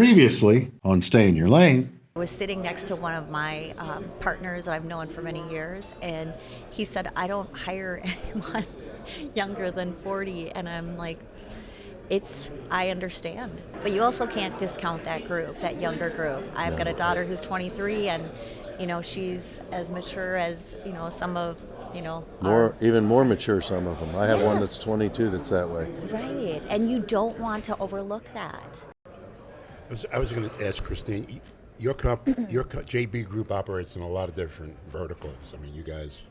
Previously on Stay in Your Lane. I was sitting next to one of my partners that I've known for many years, and he said, I don't hire anyone younger than 40. And I'm like, I understand. But you also can't discount that group, that younger group. I've got a daughter who's 23, and, she's as mature as, some of, Even more mature, some of them. I have one that's 22 that's that way. Right, and you don't want to overlook that. I was going to ask Christine, your JB Group operates in a lot of different verticals. I mean, you guys,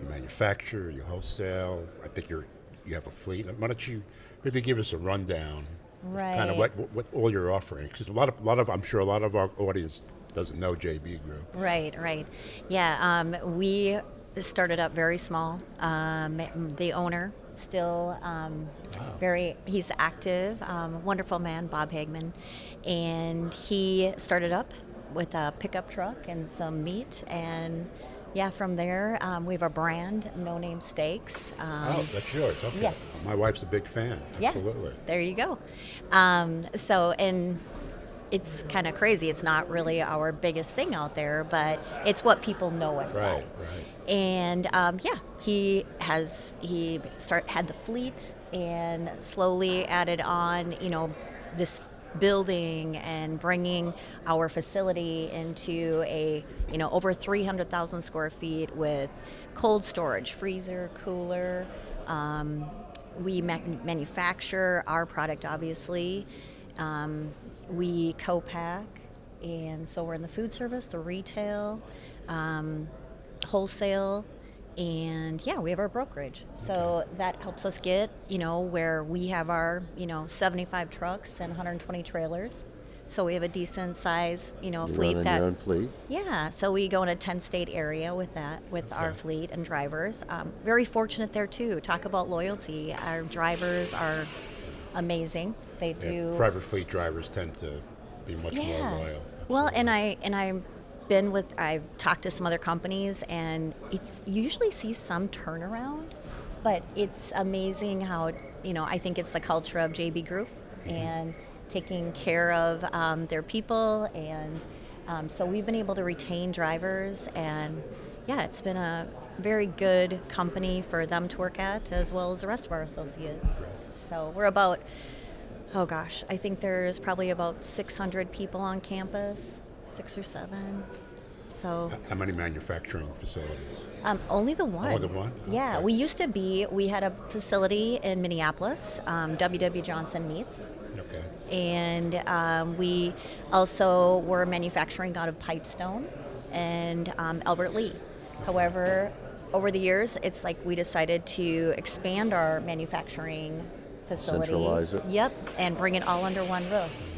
you manufacture, you wholesale. I think you have a fleet. Why don't you maybe give us a rundown, right? Kind of what all you're offering? Because a lot of I'm sure a lot of our audience doesn't know JB Group. Right. Yeah, we started up very small. The owner still he's active, wonderful man, Bob Hagman, and he started up with a pickup truck and some meat, and from there we have a brand, No Name Steaks. That's yours. Okay. Yes, my wife's a big fan. Absolutely. Yeah, there you go. And it's kind of crazy. It's not really our biggest thing out there, but it's what people know us by. Right. And he had the fleet and slowly added on, this building and bringing our facility into a, over 300,000 square feet with cold storage, freezer, cooler. We manufacture our product, obviously. We co-pack, and so we're in the food service, the retail, wholesale, and we have our brokerage. So that helps us get, where we have our, 75 trucks and 120 trailers. So we have a decent size, fleet. Running your own fleet? Yeah, so we go in a 10-state area with our fleet and drivers. Very fortunate there too. Talk about loyalty. Our drivers are amazing. They do. Private fleet drivers tend to be much more loyal. Absolutely. Well, I've talked to some other companies, and you usually see some turnaround, but it's amazing how, I think it's the culture of JB Group and taking care of their people, and so we've been able to retain drivers, and it's been a very good company for them to work at, as well as the rest of our associates. So we're about, I think there's probably about 600 people on campus, 6 or 7. So how many manufacturing facilities? Only the one. Oh, the one? Yeah, Okay. we had a facility in Minneapolis, W.W. Johnson Meats. Okay. And we also were manufacturing out of Pipestone and Albert Lee. However, over the years, it's like we decided to expand our manufacturing facility. Centralize it. Yep, and bring it all under one roof.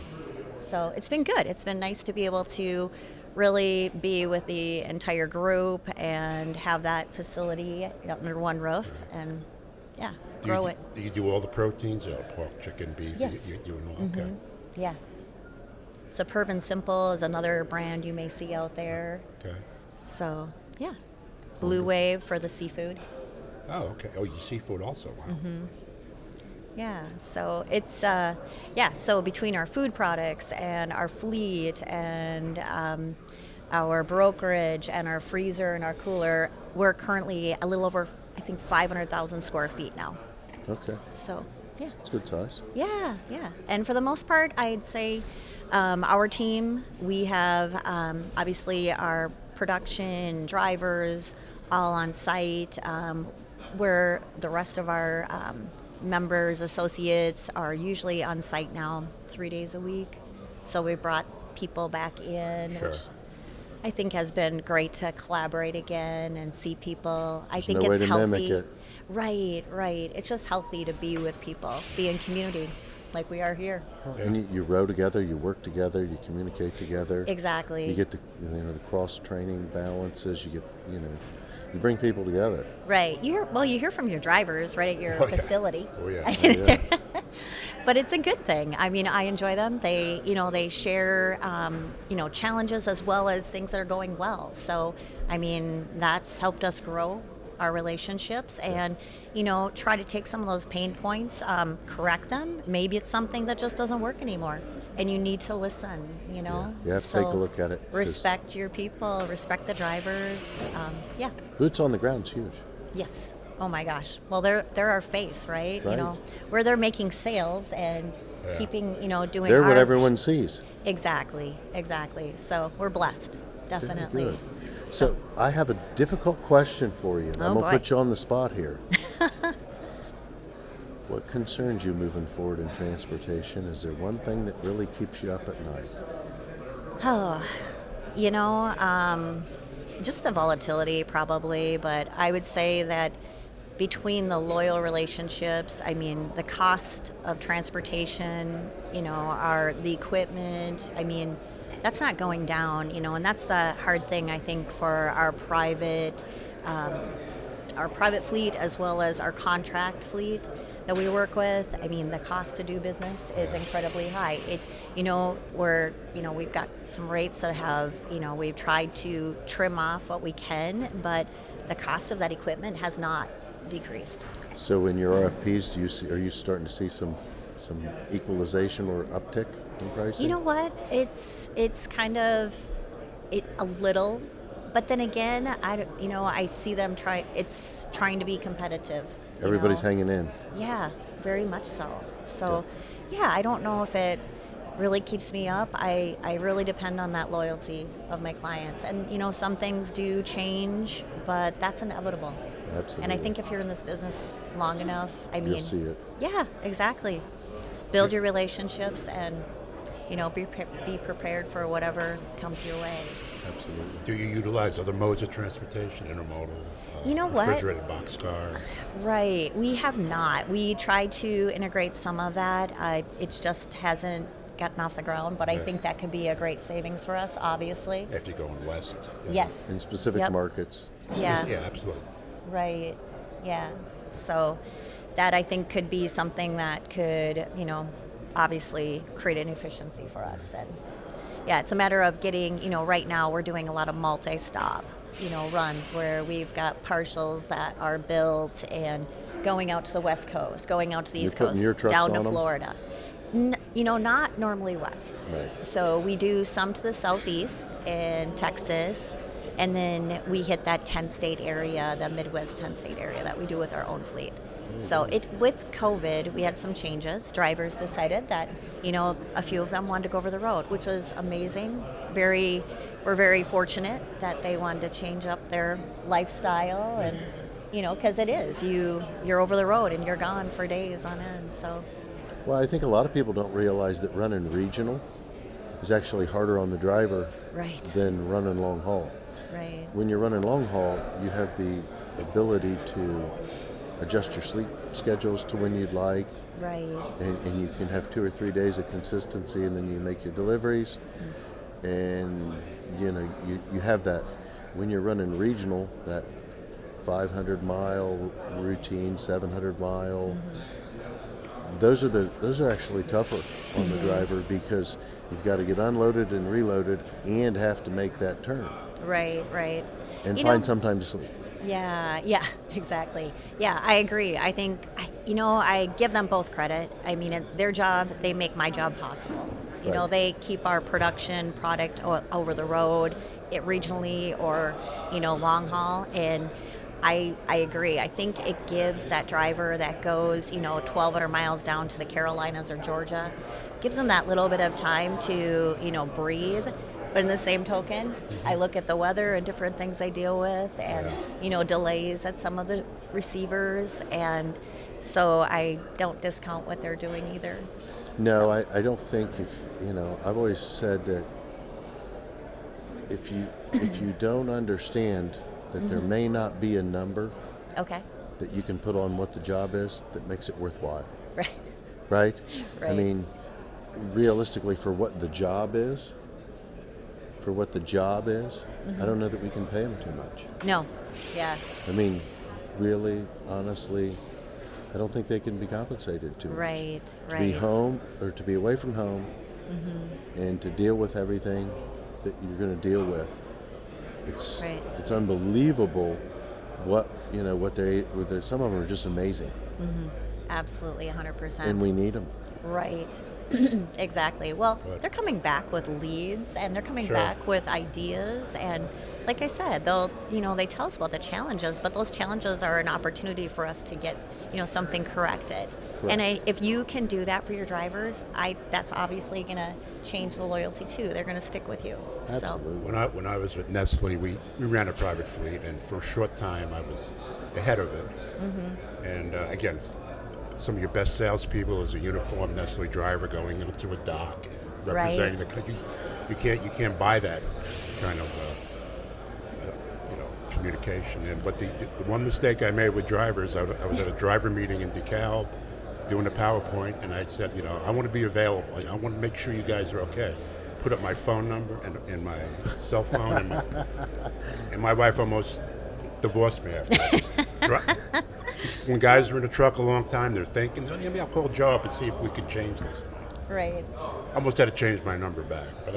So it's been good. It's been nice to be able to really be with the entire group and have that facility under one roof and grow it. Do you do all the proteins? Pork, chicken, beef? Yes. You do it all? Okay. Yeah. Suburban Simple is another brand you may see out there. Okay. So, Blue Wave for the seafood. Oh, okay. Oh, you seafood also. Wow. Mm-hmm. Yeah, so it's so between our food products and our fleet and our brokerage and our freezer and our cooler, we're currently a little over, I think, 500,000 square feet now. Okay. So, It's good size. Yeah. And for the most part, I'd say our team, we have obviously our production, drivers, all on site, where the rest of our members, associates are usually on site now 3 days a week. So we brought people back in, Sure. which I think has been great to collaborate again and see people. I There's think no it's way to healthy. mimic it. Right. It's just healthy to be with people, be in community like we are here. And you row together, you work together, you communicate together. Exactly. You get the the cross training balances. You get you bring people together. Right. You hear from your drivers right at your facility. Oh yeah. But it's a good thing. I mean, I enjoy them. They share challenges as well as things that are going well. So, I mean, that's helped us grow our relationships and, try to take some of those pain points, correct them. Maybe it's something that just doesn't work anymore. and you need to listen, you know? You have to take a look at it, 'cause Respect your people, respect the drivers. Yeah. boots on the ground's huge. Yes. Oh my gosh. Well, they're our face, right? Right. You know, where they're making sales and Yeah. keeping, you know, doing They're our what everyone sees. Exactly. So we're blessed, definitely. Good. So I have a difficult question for you, and Oh, I'm going boy. to put you on the spot here. What concerns you moving forward in transportation? Is there one thing that really keeps you up at night? Oh, you know, just the volatility probably, but I would say that between the loyal relationships, I mean, the cost of transportation, you know, the equipment, I mean, that's not going down, you know, and that's the hard thing I think for our private fleet as well as our contract fleet that we work with. I mean, the cost to do business is incredibly high. We've got some rates that have, you know, we've tried to trim off what we can, but the cost of that equipment has not decreased. So in your RFPs, are you starting to see some equalization or uptick in pricing? You know what? It's kind of a little, but then again, I see them trying to be competitive. you Everybody's know? hanging in. Yeah, very much so. So, yeah, I don't know if it really keeps me up. I really depend on that loyalty of my clients. And, you know, some things do change, but that's inevitable. Absolutely. And I think if you're in this business long enough, I mean, You'll see it. Yeah, exactly. Build your relationships and, you know, be prepared for whatever comes your way. Absolutely. Do you utilize other modes of transportation, intermodal, You know what? refrigerated boxcar? Right. We have not. We tried to integrate some of that. It just hasn't gotten off the ground, but I Yeah. think that could be a great savings for us, obviously. If you're going west? Yes. In specific Yep. markets. Yeah. Yeah, absolutely. Right. Yeah. So that I think could be something that could, you know, obviously create an efficiency for us. And yeah, it's a matter of getting, you know, right now we're doing a lot of multi-stop, you know, runs where we've got partials that are built and going out to the West Coast, going out to the You're East putting Coast, your trucks down to on 'em? Florida. You know, not normally west. Right. So we do some to the southeast and Texas, and then we hit that 10-state area, the Midwest 10-state area that we do with our own fleet. So with COVID, we had some changes. Drivers decided that, you know, a few of them wanted to go over the road, which was amazing. We're very fortunate that they wanted to change up their lifestyle, and you know, because it is you're over the road and you're gone for days on end. So Well, I think a lot of people don't realize that running regional is actually harder on the driver right, than running long haul. right, When you're running long haul, you have the ability to adjust your sleep schedules to when you'd like, right. and you can have 2 or 3 days of consistency, and then you make your deliveries, and you know you have that. When you're running regional, that 500-mile routine, 700-mile. Those are actually tougher on the driver because you've got to get unloaded and reloaded and have to make that turn Right. and You find know- some time to sleep. Yeah, exactly. Yeah, I agree. I think, I give them both credit. I mean, their job, they make my job possible. You know, Right. they keep our production product over the road, regionally or, you know, long haul. And I agree. I think it gives that driver that goes, you know, 1,200 miles down to the Carolinas or Georgia, gives them that little bit of time to, you know, breathe. But in the same token, I look at the weather and different things I deal with and, you know, delays at some of the receivers. And so I don't discount what they're doing either. No, I don't think I've always said that if you don't understand that there may not be a number Okay. that you can put on what the job is that makes it worthwhile, Right. right? I Right. mean, realistically, for what the job is, I don't know that we can pay them too much. No. Yeah. I mean, really, honestly, I don't think they can be compensated too much. Right. To be Right. home or to be away from home and to deal with everything that you're going to deal with. Right. It's unbelievable what some of them are just amazing, Absolutely, 100%. and we need them. Right. Exactly. Well, But- they're coming back with leads and they're coming Sure. back with ideas, and like I said, they tell us about the challenges, but those challenges are an opportunity for us to get, something corrected. Correct. And if you can do that for your drivers, that's obviously going to change the loyalty too. They're going to stick with you. Absolutely. When I was with Nestle, we ran a private fleet, and for a short time I was ahead of it. And again, some of your best salespeople is a uniformed Nestle driver going into a dock, representing the country. You can't buy that kind of communication. But the one mistake I made with drivers, I was at a driver meeting in DeKalb, doing a PowerPoint, and I said, I want to be available. I want to make sure you guys are okay. Put up my phone number and my cell phone, and my wife almost divorced me after that. When guys are in a truck a long time, they're thinking, maybe I'll call Joe up and see if we can change this. Right. Almost had to change my number back. But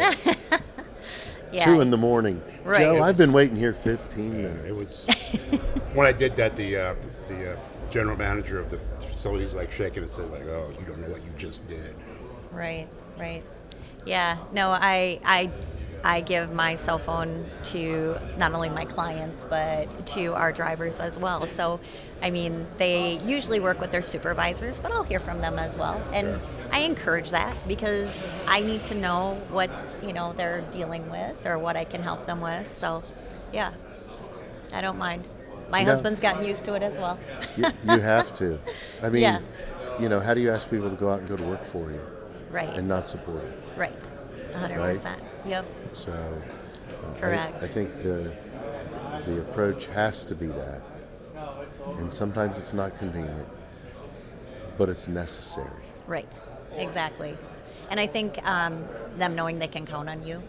Yeah. 2 in the morning. Right. Joe, It I've been waiting here 15 minutes. it was when I did that. The general manager of the facilities like shaking and said, like, "Oh, you don't know what you just did." Right, right. Yeah, no, I give my cell phone to not only my clients, but to our drivers as well. So, I mean, they usually work with their supervisors, but I'll hear from them as well. And I encourage that because I need to know what, they're dealing with or what I can help them with. So, yeah, I don't mind. My Yeah. husband's gotten used to it as well. You have to. I mean, Yeah. how do you ask people to go out and go to work for you Right, and not support it? right. 100%. Yep, So, correct. I think the approach has to be that, and sometimes it's not convenient, but it's necessary. Right, exactly. And I think them knowing they can count on you,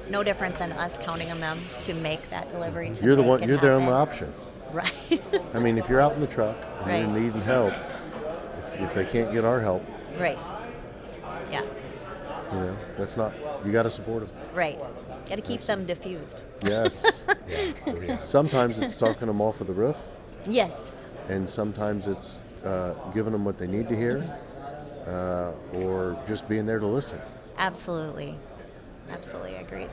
no different than us counting on them to make that delivery. To You're the make one. it You're their only happen. option. Right, I mean, if you're out in the truck and Right. you're needing help, if they can't get our help, right. Yeah, that's not. You got to support them. right. Got to keep them diffused. Yes. Yeah. Sometimes it's talking them off of the roof, Yes, and sometimes it's giving them what they need to hear, or just being there to listen. absolutely. Absolutely agreed.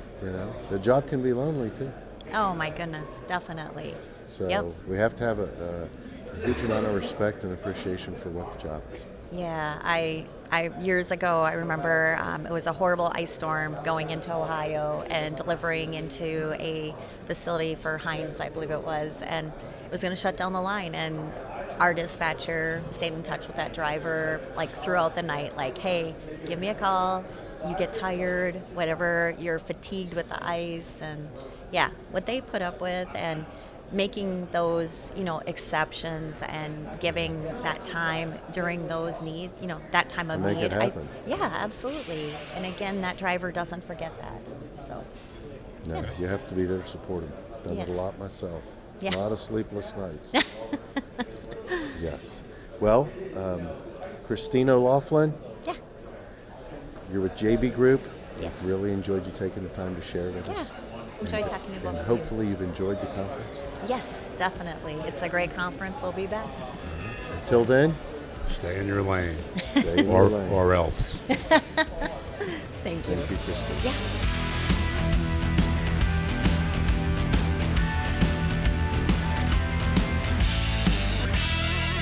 The job can be lonely too. Oh my goodness, definitely. So Yep. we have to have a huge amount of respect and appreciation for what the job is. Yeah, I years ago, I remember it was a horrible ice storm going into Ohio and delivering into a facility for Heinz, I believe it was, and it was going to shut down the line. And our dispatcher stayed in touch with that driver like throughout the night, like, hey, give me a call. You get tired, whatever, you're fatigued with the ice, and yeah, what they put up with and making those, exceptions and giving that time during those need, that time of make need. it happen. Yeah, absolutely. And again, that driver doesn't forget that. So, No, Yeah. you have to be there to support them. Done it Yes. a lot myself. Yeah. A lot of sleepless nights. Yes. Well, Christine O'Laughlin, yeah, you're with JB Group. Yes. Really enjoyed you taking the time to share with yeah. us. Enjoy talking to both And of hopefully you've enjoyed the conference. you. Yes, definitely. It's a great conference. We'll be back. Until then, Stay in your lane, stay in your lane. or else. Thank you. Thank you, Christine. Yeah.